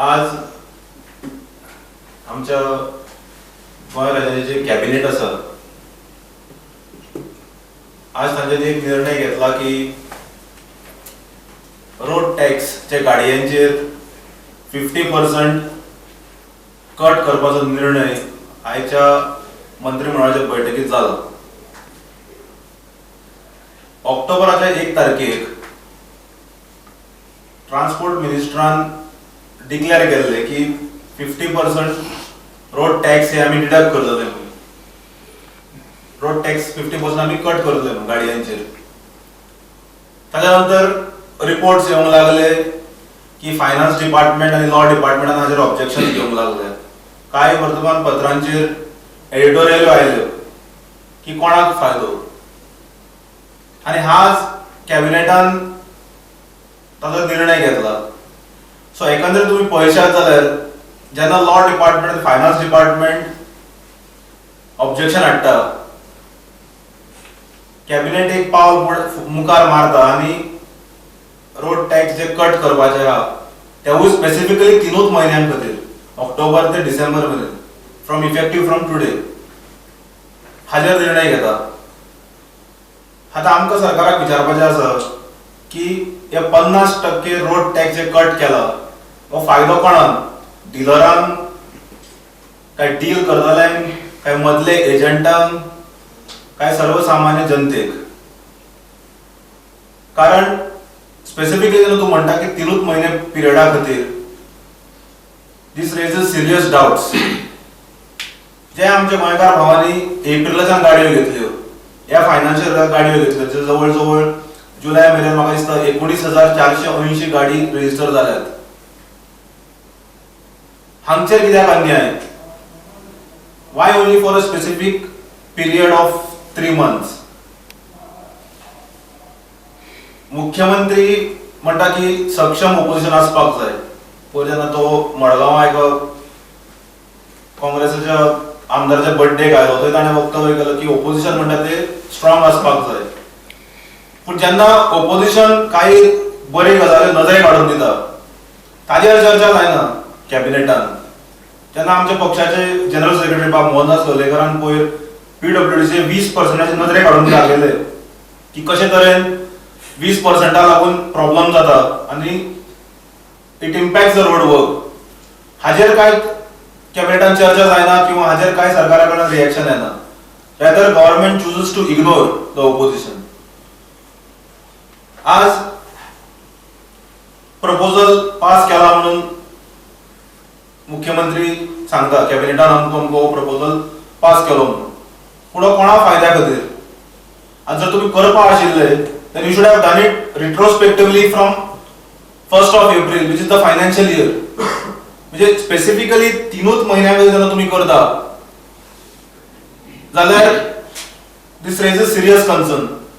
आज आमच्या गोंय राज्याचे जे कॅबिनेट आसा आज तांच्यानी एक निर्णय घेतला की रोड टॅक्स चे गाडयांचेर 50% कट करपाचो निर्णय आयच्या मंत्रिमंडळाच्या बैठकीत जालो। ऑक्टोबराच्या 1 तारखेक ट्रांसपोर्ट मिनिस्ट्रान डिक्लेअर केल्ले की 50% रोड टॅक्स हे आमी डिडक्ट करतले म्हणून, रोड टॅक्स 50% आमी कट करतले म्हणून गाडयांचेर। ताच्या नंतर रिपोर्ट्स येवंक लागले की फायनान्स डिपार्टमेंट आणि लॉ डिपार्टमेंटान हाजेर ऑब्जेक्शन घेवंक लागले। कांय वर्तमानपत्रांचेर एडिटोरियल आयल्यो की कोणाक फायदो, आणि हाच कॅबिनेटान ताचो निर्णय घेतला। सो एकंदरीत तुम्ही पळयशात जाल्यार जेन्ना लॉ डिपार्टमेंट आनी फायनान्स डिपार्टमेंट ऑब्जेक्शन हाडटा, कॅबिनेट एक पावल मुखार मारता आणि रोड टॅक्स जे कट करपाचे आहा तेवूय स्पेसिफिकली 3 म्हयन्यां खातीर, ऑक्टोबर ते डिसेंबर मेरेन, फ्रॉम इफेक्टिव्ह फ्रॉम टुडे, हाजेर निर्णय घेता। आता आमकां सरकाराक विचारपाचें आसा की हे 50% रोड टॅक्स जे कट केला हो फायदो कोणाक? डिलरांक, काय डील करतल्यांक, काय मदले एजंटांक, काय सर्वसामान्य जनतेक? कारण स्पेसिफिकली तूं म्हणटा की 3 म्हयने पिरियडा खातीर, दिस रेजेस सिरियस डाउट्स। जे आमच्या गोंयकार भावांनी एप्रिलाच्यान गाडयो घेतल्यो, ह्या फायनान्शियल गाडयो घेतल्यो, जवळ जवळ जुलय मेरेन म्हाका दिसता 19,480 गाडी रजिस्टर जाल्यात। हांगचेर कित्याक अन्याय? Y only for a specific period of 3 months? मुख्यमंत्री म्हणटा की सक्षम ओपोजिशन आसपाक जाय। पयर जेन्ना तो मडगांव एका काँग्रेसाच्या आमदाराच्या बर्थडेक आयलो थंय ताणें वक्तव्य केलें की ओपोजिशन म्हणटा ते स्ट्रॉंग आसपाक जाय। पूण जेन्ना ओपोजिशन काही बरे गजाली नजरेक हाडून दिता ताजेर चर्चा जायना कॅबिनेटान। जेन्ना आमच्या पक्षाचे जनरल सेक्रेटरी बाब मोहनदास लोलयेकरान पयर PWDचे 20% नजरेक हाडून दाखयले की कशे तरेन 20% लागून प्रॉब्लेम जाता आणि it impacts the road work. हाजेर काय कॅबिनेटान चर्चा जायना किंवा हाजेर काय सरकारा कडल्यान रिएक्शन येना। Rather government chooses to ignore the opposition. आज प्रपोजल पास केला म्हणून मुख्यमंत्री सांगता कॅबिनेटान अमको प्रपोजल पास केलो म्हणून, पूण कोणा फायद्या खातीर? आज जर तुम्ही करपा आशिल्ले then you should have done it retrospectively from 1st of April, which is the financial year. म्हणजे स्पेसिफिकली 3 महिन्या खातीर जेन्ना तुम्ही करता जाल्यार दिस रेजेस सिरियस कन्सर्न।